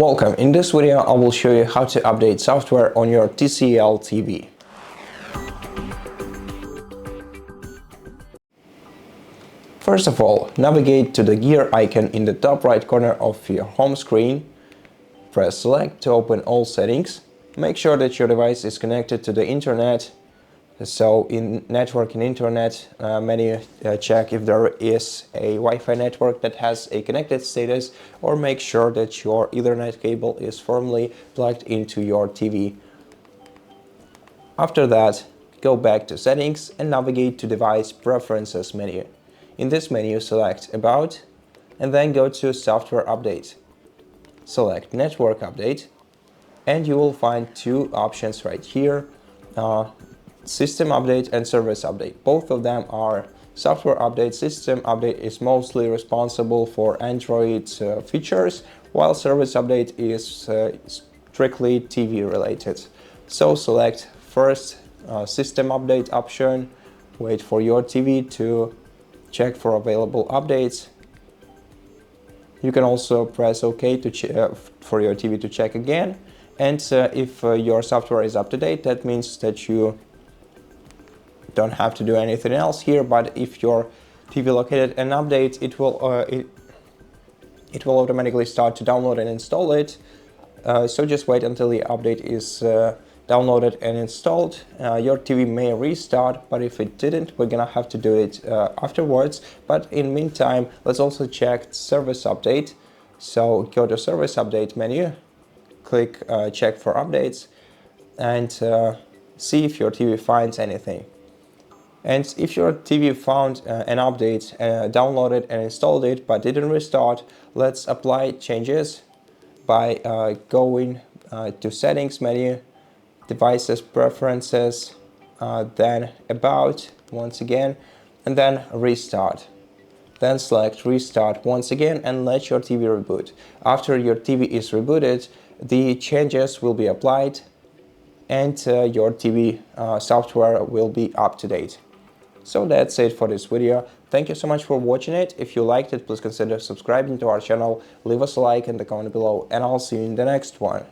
Welcome. In this video I will show you how to update software on your TCL TV. First of all, navigate to the gear icon in the top right corner of your home screen. Press select to open all settings. Make sure that your device is connected to the internet. So in network and internet menu, check if there is a Wi-Fi network that has a connected status, or make sure that your Ethernet cable is firmly plugged into your TV. After that, go back to settings and navigate to device preferences menu. In this menu, select about and then go to software update. Select network update and you will find two options right here. System update and service update. Both of them are software update. System update is mostly responsible for Android features, while service update is strictly TV related. So select first system update option, wait for your TV to check for available updates. You can also press OK to for your TV to check again, and if your software is up to date, that means that you don't have to do anything else here. But if your TV located an update, it will automatically start to download and install it. So just wait until the update is downloaded and installed. Your TV may restart, but if it didn't, we're gonna have to do it afterwards. But in meantime, let's also check service update. So go to service update menu, click check for updates, and see if your TV finds anything. And if your TV found an update, downloaded and installed it, but didn't restart, let's apply changes by going to settings menu, devices preferences, then about once again, and then restart. Then select restart once again and let your TV reboot. After your TV is rebooted, the changes will be applied and your TV software will be up to date. So that's it for this video. Thank you so much for watching it. If you liked it, please consider subscribing to our channel, leave us a like and a comment below, and I'll see you in the next one.